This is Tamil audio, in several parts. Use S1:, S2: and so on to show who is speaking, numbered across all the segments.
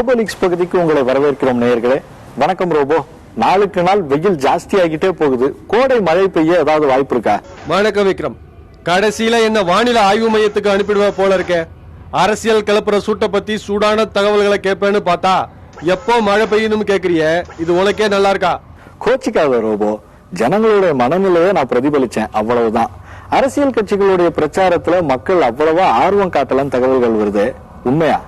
S1: ரோபோலிக்ஸ் பகுதிக்கு உங்களை வரவேற்கிறோம் நேயர்களே. வணக்கம் ரோபோ. நாளுக்கு நாள் வெயில் ஜாஸ்தி ஆகிட்டே போகுது. கோடை மழை பெய்ய ஏதாவது வாய்ப்பு இருக்கா?
S2: வணக்கம் விக்ரம். கடைசியில என்ன வானிலை ஆய்வு மையத்துக்கு அனுப்பிடுவ போல இருக்க. அரசியல் கிளப்புற சூட்டை பத்தி சூடான தகவல்களை கேட்பேன்னு பார்த்தா எப்போ மழை பெய்யணும்னு கேக்குறிய. இது உனக்கே நல்லா இருக்கா?
S1: கோச்சிக்காத ரோபோ, ஜனங்களுடைய மனநிலையை நான் பிரதிபலிச்சேன், அவ்வளவுதான். அரசியல் கட்சிகளுடைய பிரச்சாரத்துல மக்கள் அவ்வளவா ஆர்வம் காட்டலன்னு தகவல்கள் வருது, உண்மையா?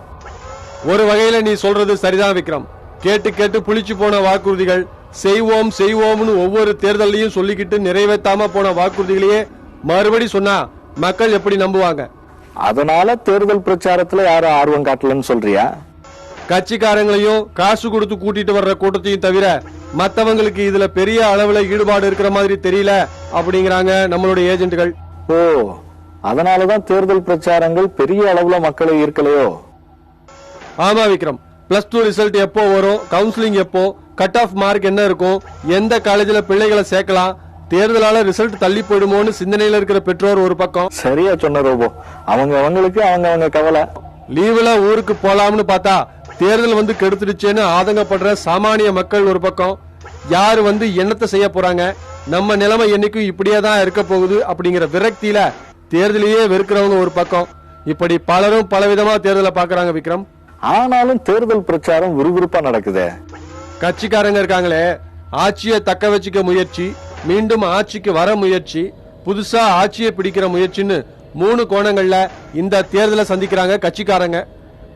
S2: ஒரு வகையில நீ சொல்றது சரிதான் விக்ரம். கேட்டு கேட்டு புளிச்சு போன வாக்குறுதிகள், செய்வோம் செய்வோம்னு ஒவ்வொரு தேர்தலையும் சொல்லிக்கிட்டு நிறைவேற்றாம போன வாக்குறுதிகளையே மறுபடி சொன்னா மக்கள் எப்படி நம்புவாங்க?
S1: அதனால தேர்தல் பிரச்சாரத்துல யாரும் ஆர்வம் காட்டலன்னு சொல்றியா?
S2: கட்சிக்காரங்களையும் காசு கொடுத்து கூட்டிட்டு வர்ற கூட்டத்தையும் தவிர மத்தவங்களுக்கு இதுல பெரிய அளவுல ஈடுபாடு இருக்கிற மாதிரி தெரியல அப்படிங்கிறாங்க நம்மளுடைய ஏஜென்ட்கள்.
S1: ஓ, அதனாலதான் தேர்தல் பிரச்சாரங்கள் பெரிய அளவுல மக்களை ஈர்க்கலையோ?
S2: ஆமா விக்ரம். +2 ரிசல்ட் எப்போ வரும், கவுன்சிலிங் எப்போ, கட் ஆஃப் மார்க் என்ன இருக்கும், எந்த காலேஜ்ல பிள்ளைகளை சேர்க்கலாம், தேர்தலால ரிசல்ட் தள்ளி போயிடுமோன்னு சிந்தனையில இருக்கிற பெற்றோர் ஒரு பக்கம்.
S1: சரியா சொன்ன ரோபோ. அவங்களுக்கு அவங்க கவலை.
S2: லீவுல ஊருக்கு போலாம்னு பார்த்தா தேர்தல் வந்து கெடுத்துடுச்சேன்னு ஆதங்கப்படுற சாமானிய மக்கள் ஒரு பக்கம். யாரு வந்து என்னத்தை செய்ய போறாங்க, நம்ம நிலைமை என்னைக்கும் இப்படியே தான் இருக்க போகுது அப்படிங்கிற விரக்தியில தேர்தலையே வெறுக்கிறவங்க ஒரு பக்கம். இப்படி பலரும் பலவிதமா தேர்தலை பாக்குறாங்க விக்ரம்.
S1: ஆனாலும் தேர்தல் பிரச்சாரம் விறுவிறுப்பா நடக்குது.
S2: கட்சிக்காரங்க இருக்காங்களே, ஆட்சியை தக்க வச்சுக்க முயற்சி, மீண்டும் ஆட்சிக்கு வர முயற்சி, புதுசா ஆட்சியை பிடிக்கிற முயற்சின்னு 3 கோணங்கள்ல இந்த தேர்தலை சந்திக்கிறாங்க கட்சிக்காரங்க.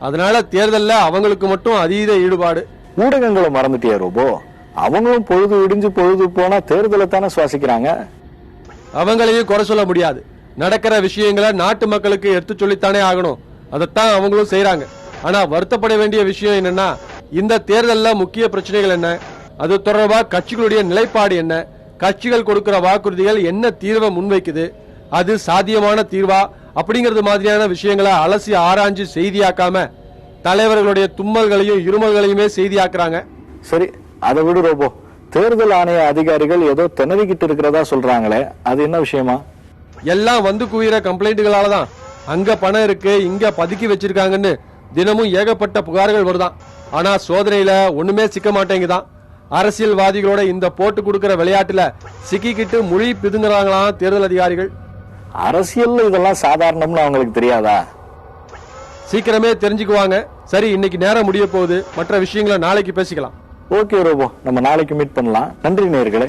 S2: அதனால தேர்தல்ல அவங்களுக்கு மட்டும் அதீத ஈடுபாடு.
S1: ஊடகங்களை மறந்துட்டியா ரோபோ? அவங்களும் பொழுது விடிஞ்சு பொழுது போனா தேர்தலை தானே சுவாசிக்கிறாங்க.
S2: அவங்களையும் குறை சொல்ல முடியாது. நடக்கிற விஷயங்களை நாட்டு மக்களுக்கு எடுத்து சொல்லித்தானே ஆகணும். அதைத்தான் அவங்களும் செய்யறாங்க. ஆனா வருத்தப்பட வேண்டிய விஷயம் என்னன்னா, இந்த தேர்தல்ல முக்கிய பிரச்சனைகள் என்ன, அது தொடர்பா கட்சிகளுடைய நிலைப்பாடு என்ன, கட்சிகள் கொடுக்கிற வாக்குறுதிகள் என்ன தீர்வை முன்வைக்குது, அது சாத்தியமான தீர்வா அப்படிங்கறது மாதிரியான விஷயங்களை அலசி ஆராய்ஞ்சு செய்தியாக்காம தலைவர்களுடைய தும்மல்களையும் இருமல்களையுமே செய்தியாக்குறாங்க.
S1: சரி, அதை விடு ரோபோ. தேர்தல் ஆணைய அதிகாரிகள் ஏதோ திணறிக்கிட்டு இருக்கிறதா சொல்றாங்களே, அது என்ன விஷயமா?
S2: எல்லாம் வந்து குவிற கம்ப்ளைண்ட்டுகளாலதான். அங்க பணம் இருக்கு, இங்க பதுக்கி வச்சிருக்காங்கன்னு தினமும் ஏகப்பட்ட புகார்கள் வருதான். ஆனா சோதனையில ஒண்ணுமே சிக்க மாட்டேங்குதான். அரசியல்வாதிகளோட இந்த போட்டு கொடுக்கிற விளையாட்டுல சிக்கிக்கிட்டு மொழி பிதுங்குறாங்களாம் தேர்தல் அதிகாரிகள்.
S1: அரசியல் இதெல்லாம் சாதாரணம்னு அவங்களுக்கு தெரியாதா?
S2: சீக்கிரமே தெரிஞ்சுக்குவாங்க. சரி, இன்னைக்கு நேரம் முடிய போகுது. மற்ற விஷயங்களை நாளைக்கு பேசிக்கலாம்.
S1: ஓகே ரோபோ, நம்ம நாளைக்கு மீட் பண்ணலாம். நன்றி நேயர்களே.